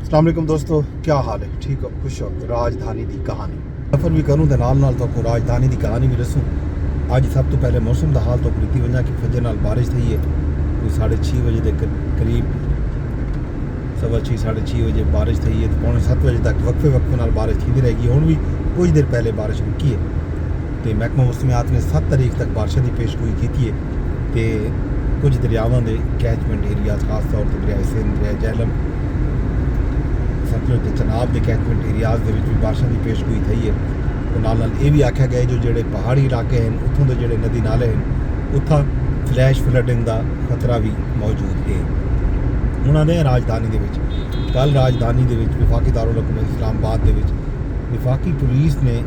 अस्सलाम वालेकुम दोस्तों, क्या हाल है? ठीक हो? खुश हो? राजधानी की कहानी सफ़र भी करूँ तो नाल तो राजधानी की कहानी भी दसूँ। अज सब तो पहले मौसम का हाल तो प्रीति वजह कि फजर नाल बारिश थी है। कोई 6:30 बजे के करीब 6:15 6:30 बजे बारिश थी है तो 6:45 बजे तक वक्फे नाल बारिश थी रहेगी। हुण भी कुछ देर पहले बारिश रुकी है तो महकमा मौसमियात ने 7 तारीख तक बारिशों की पेशगोई की है। तो कुछ दरियावां के कैचमेंट एरिया खास तौर पर दरिया सिंध, दरिया झेलम, सतलुज के चनाब के कैचमेंट एरियाज के भी बारिशों की पेशगोई थी है। तो नाल ये भी आख्या गया जो जोड़े पहाड़ी इलाके हैं उतों के जोड़े नदी नाले हैं उतना फ्लैश फ्लडिंग का खतरा भी मौजूद है। हूँ आते हैं राजधानी के कल राजधानी के विफाकी दारुल हुकूमत इस्लामाबाद के विफाकी पुलिस ने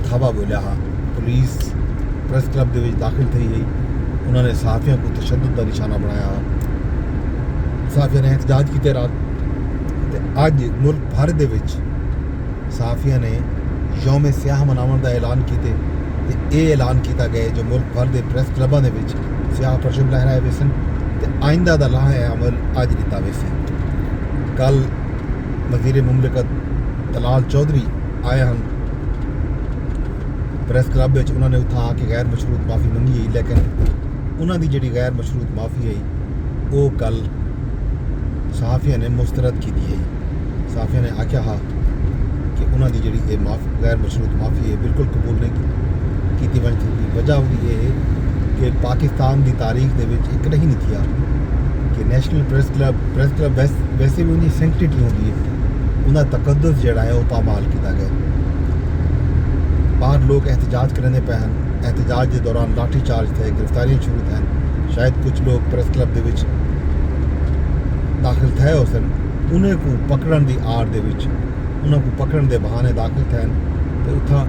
धावा बोलिया हाँ। पुलिस प्रेस क्लब के दाखिल थी गई। उन्होंने सहाफियों को तशद्दुद का निशाना बनाया। सहाफियों ने एहतजाज किए रात तो अज मुल्क भर के सहाफियों ने यौम सियाह मनावन का ऐलान किए। ये ऐलान किया गया जो मुल्क भर के प्रेस क्लबों के सियाह परचम लहराए गए सन तो आइंदा का लाहा अमल अज लिता गया सी। कल वज़ीर मुमलिकत तलाल चौधरी आए हैं प्रेस क्लब में। उन्होंने उत्थां आके गैर मशरूत माफ़ी मंगी है, लेकिन उन्होंने जी गैर मशरूत माफ़ी है वो कल सहाफियों ने मुस्तरद की है। सहाफियों ने आख्या हा कि उन्होंने जी गैर मशरूत माफ़ी है बिल्कुल कबूल नहीं की बन सकती। वजह ये है कि पाकिस्तान की तारीख के एक नहीं निकलिया कि नैशनल प्रेस क्लब वैसे भी उनकी सैंक्टिटी होती है, उनका तकद्दुस जोड़ा है वह पामाल किया गया। बाहर लोग एहतजाज करने पे हैं। एहतजाज के दौरान लाठी चार्ज थे, गिरफ्तारियां शुरू थे। शायद कुछ लोग प्रेस क्लब के दाखिल थे हो सन, उन्हें को पकड़न की आड़ दे उन्होंने को पकड़न के बहाने दाखिल थे तो उतना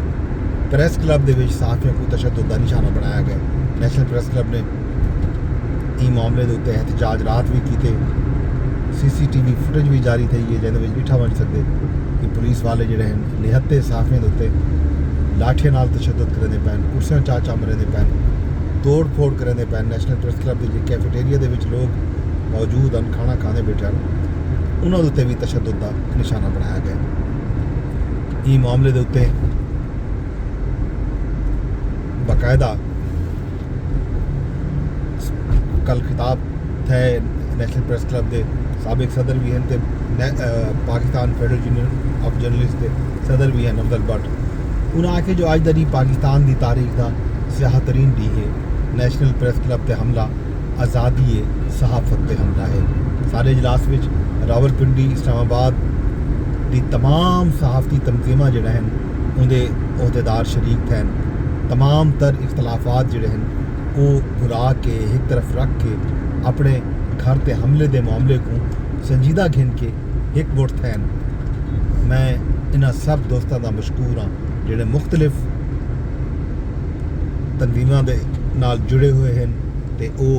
प्रेस क्लब के सहाफियों को तशद्दुद का निशाना बनाया गया। नैशनल प्रेस क्लब ने इस मामले के उत्ते एहतजाज रात भी किए। CCTV फुटेज भी जारी थी है जिन्हें डिठा बन सकते कि पुलिस वाले जोड़े हैं निहत्ते सहाफियों के उत्ते लाठियां नाल तशद्दुद करने पैन, कुर्सियां चाचा मरने पैन, तोड़ फोड़ करने पैन। नैशनल प्रेस क्लब के कैफेटेरिया के लोग मौजूद हैं, खाना खाने बैठे हैं, उन्होंने उत्ते भी तशद्दुद का निशाना बनाया गया। इस मामले के उत्ते बाकायदा कल खिताब थे नैशनल प्रेस क्लब के साबिक सदर भी हैं तो Pakistan federal union of journalist के सदर भी हैं अफजल भट्ट। उन्हें आखे जो अज दी पाकिस्तान की तारीख का स्याह तरीन डी है नैशनल प्रेस क्लब पर हमला आज़ादी सहाफत पर हमला है। सारे इजलास में रावलपिंडी इस्लामाबाद की तमाम सहाफती तंजीमां जोड़े हैं उनके अहदेदार शरीक थे। तमाम तर इख्तलाफात जोड़े हैं वो भुला के एक तरफ रख के अपने घर ते हमले के मामले को संजीदा घिन के एक वोट थे। मैं इन्ह सब दोस्तों का मशकूर हाँ जोड़े मुख्तलिफ तंजीमां दे नाल जुड़े हुए हैं तो वो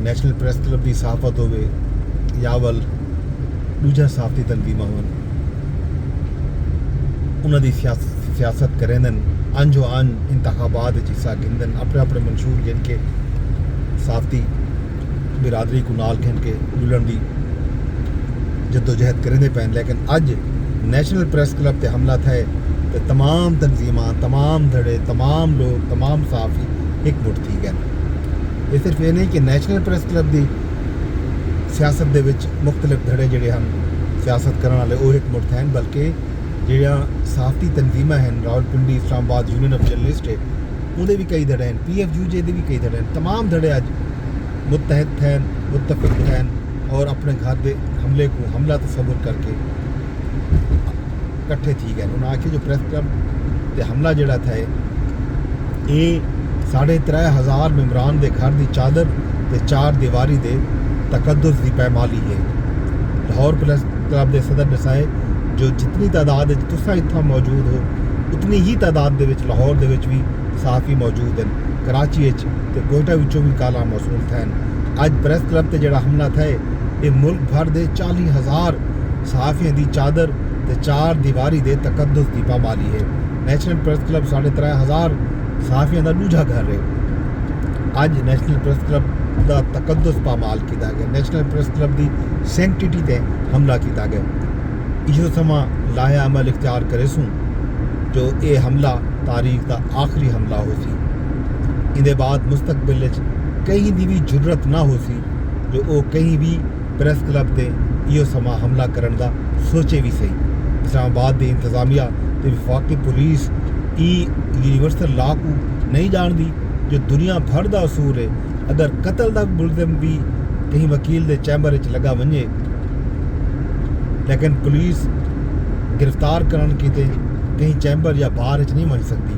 नैशनल प्रेस क्लब की सहाफत होवे या वल दूजा सहाफती तंजीमां होन उन्होंने सियासत करें अनजो अन इंतखाबात हिस्सा गिनदन अपने अपने मंशूर गिन के सहाफती बिरादरी को नाल गिन के जुड़न की जद्दोजहद करेंदे पैन। लेकिन अज नैशनल प्रेस क्लब पर हमला थे तो तमाम तंजीमां, तमाम धड़े, तमाम लोग, तमाम सहाफ़ी एक मुठ थी गए। ये सिर्फ ये नहीं कि नैशनल प्रेस क्लब की सियासत के मुख्तलिफ धड़े जोड़े हैं सियासत करने वाले वो एक मुठ हैं, बल्कि जो सहाफती तंजीमां हैं Rawalpindi Islamabad union of journalist है उनके भी कई धड़े हैं, PFUJ के भी कई धड़े हैं। तमाम धड़े अज मुतहद थे, मुतफिक थे और अपने घर के हमले को हमला तस्वुर करके कट्ठे थी गए। उन्होंने आखिर जो प्रेस क्लब ते हमला जोड़ा था ये 3,500 मेम्बरान के घर की चादर ते 4 दीवारी के तकद्दुस की पैमाली है। लाहौर प्रेस क्लब के सदर दसाए जो जितनी तादाद तुसा इत्थां मौजूद हो उतनी ही तादाद के लाहौर के भी सहाफ़ी मौजूद हैं। कराची ते कोयटा विचों भी काला मौसूल थे। अज प्रेस क्लब से जोड़ा हमला था ये मुल्क भर के 40,000 सहाफ़ियों की चादर ते 4 दीवारी के तकद्दुस की पामाली है। नैशनल प्रेस क्लब 3,500 सहाफ़ियों का दूजा घर है। अज नैशनल प्रेस क्लब दा तकद्दुस पामाल किया गया, नेशनल प्रेस क्लब की सैंक्टिटी ते हमला किया गया। इहो समा लाया अमल इख्तियार करे सूं जो ये हमला तारीख का आखिरी हमला हो सी। इहदे बाद मुस्तकबिल कहीं की भी जुर्रत ना हो सी जो वो कहीं भी प्रेस क्लब से इहो समा हमला करने का सोचे भी सही। इस्लामाबाद की इंतजामिया ते वफाकी पुलिस यूनिवर्सल लॉ को नहीं जानती जो दुनिया भर का असूल है। अगर कतल का मुलजिम भी कहीं वकील के चैंबर लगा वने लेकिन पुलिस गिरफ्तार करन किते कहीं चैंबर या बार नहीं मन सकती।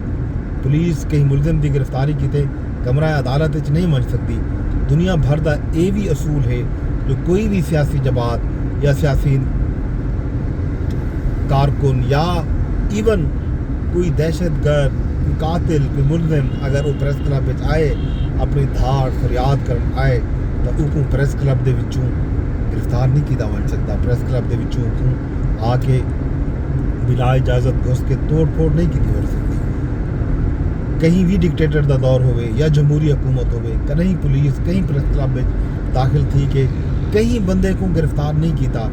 पुलिस कहीं मुलजिम की गिरफ्तारी किते कमरा अदालत नहीं मन सकती। दुनिया भर का ये भी असूल है जो कोई भी सियासी जमात या सियासी कारकुन या इवन कोई दहशतगर्द, कोई कातिल, कोई मुलजिम अगर वो प्रेस क्लब में आए अपनी धार फरियाद कर आए तो उसको प्रेस क्लब के विचों गिरफ्तार नहीं किया बन सकता। प्रेस क्लब के विचों आके बिला इजाजत घुस के तोड़ फोड़ नहीं की बन सकती। कहीं भी डिक्टेटर का दौर हो या जमहूरी हुकूमत हो, कहीं पुलिस कहीं प्रेस क्लब में दाखिल थी के कहीं बंदे को गिरफ्तार नहीं किया।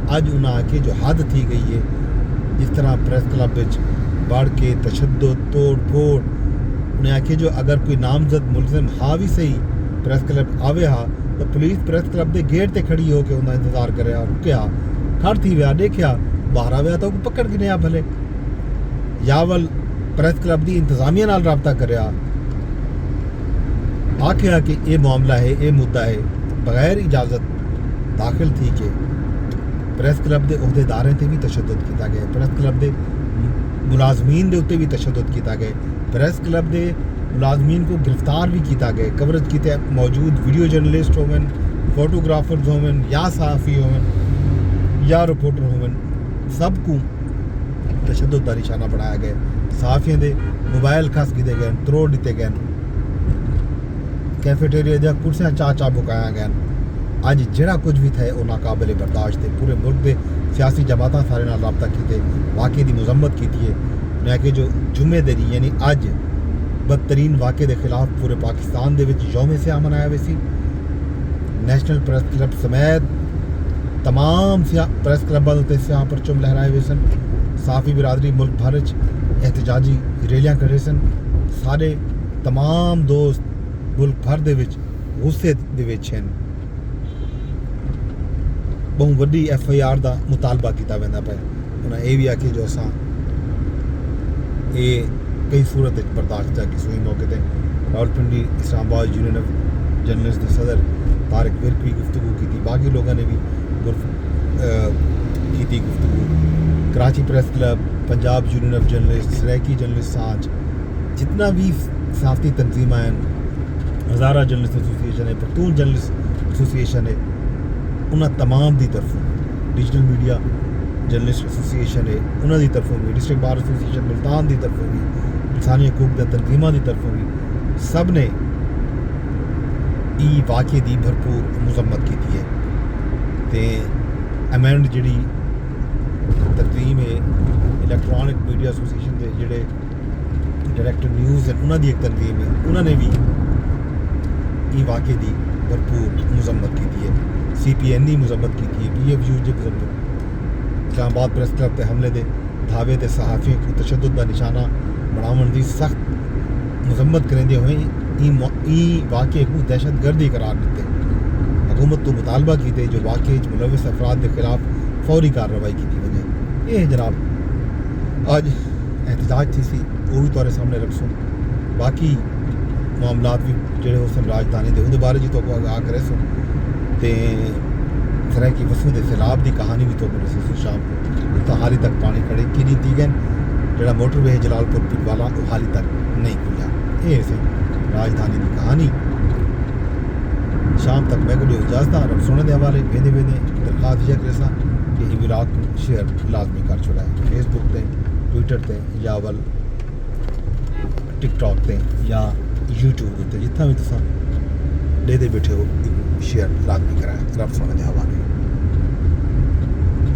अज उन्हें आके जो हद थी गई है जिस तरह प्रेस क्लब बढ़ के तशद्दुद तोड़ फोड़ उन्हें आके जो अगर कोई नामजद मुलजिम हा भी सही प्रेस क्लब आवे हा तो पुलिस प्रेस क्लब के गेट पर खड़ी होकर उन्हें इंतजार करे रुकया खड़ थी वह देखा बाहर आया तो पकड़ के नहीं भले यावल प्रेस क्लब की इंतजामिया नाल रबता कर आख्या कि यह मामला है यह मुद्दा है बगैर इजाजत दाखिल थी कि प्रेस क्लब के अहदेदारें से भी तशद्दुद किया गया, प्रेस क्लब के मुलाजमीन के उत्ते भी तशद्दुद किया गया, प्रेस क्लब के मुलाजमीन को गिरफ्तार भी किया गया। कवरेज किते मौजूद वीडियो जर्नलिस्ट होवन, फोटोग्राफर्स होवन या सहाफ़ी होवन या रिपोर्टर होवन सबको तशद्दुद का निशाना बनाया गया। सहाफ़ियों के मोबाइल खस किए गए, तरोड़ दिते गए, कैफेटेरिया दी कुर्सियां चा बुकाया गया। अज जड़ा कुछ भी थे वो नाकाबिले बर्दाश्त है। पूरे मुल्क के सियासी जमात सारे नाल रबता किए, वाक़े की मजम्मत की है। मैं कि जो जुम्मेदारी यानी अज बदतरीन वाक़े के खिलाफ पूरे पाकिस्तान के यौम स्याह मनाया वैसी नेशनल प्रेस क्लब समेत तमाम प्रेस क्लबों के स्याह परचम लहराए हुए सन। साफ़ी बिरादरी मुल्क भर एहतजाजी रैलियां करे सन। सारे तमाम दोस्त मुल्क भर के गुस्से के बहु वड्डी FIR का मुतालबा किया वेंदा पे। उन्हें यह भी आखिया जो असां ये कई सूरत बर्दाश्त है कि सुई मौके पर Rawalpindi Islamabad union of journalist के सदर तारिक विर्क भी गुफ्तगू की, बाकी लोगों ने भी की गुफ्तगू। Karachi press club, Punjab union of journalist, Saraiki journalist सांझ, जितना भी सहाफ़ती तंजीम हैं, हज़ारा जर्नलिस्ट एसोसिएशन है, पख्तून जर्नलिस्ट एसोसिएशन है, उन्होंने तमाम की तरफों डिजिटल मीडिया जर्नलिस्ट एसोसिएशन है उन्होंने तरफों भी, डिस्ट्रिक्ट बार एसोसिएशन मुल्तान की तरफों भी, इंसानी हकूक के तंजीमों की तरफों भी सब ने ई वाक़े की भरपूर मजम्मत की है। तो अमेंड जी तंजीम है इलैक्ट्रॉनिक मीडिया एसोसिएशन के जोड़े डायरैक्टर न्यूज़ हैं उन्होंने एक तंजीम है, उन्होंने भी ई वाक़े की भरपूर मजम्मत की है। CPN की मजम्मत की है, PFU की मजम्मत। इस्लामाबाद प्रेस क्लब के हमले के धावे से सहाफ़ियों को तशद्दुद का निशाना बनाने की सख्त मजम्मत करेंदे हुए ई वाक़े को दहशतगर्दी करार दिते। हुकूमत तो मुतालबा किए जो वाक़े मुलविस अफराद के खिलाफ फौरी कार्रवाई की वजे। ये जनाब अज एहतजाज थी सी वो भी तुहारे सामने रखसूँ। बाकी मामला भी जोड़े हो सन राजधानी के उनके बारे तो आगाह करे सूँ। तो सराय की वसू के सैलाब की कहानी भी तो दसी शाम को तो हाली तक पानी खड़े कि नहीं थी गए जोड़ा मोटरवे है जलालपुर पिंड वाला वो हाली तक नहीं खुलिया। ये से राजधानी की कहानी शाम तक मैं को इजाजत रब सुने के हवाले वेंदे वेंदे दरखास्त यह करे कि ही विराग शेयर लाजमी कर छुड़ा है फेसबुक ते ट्विटर ते या वल टिकटॉक ते या यूट्यूब उत्ते जितना भी तुम देते बैठे हो शेयर लाजमी कराए रब सुने के हवाले।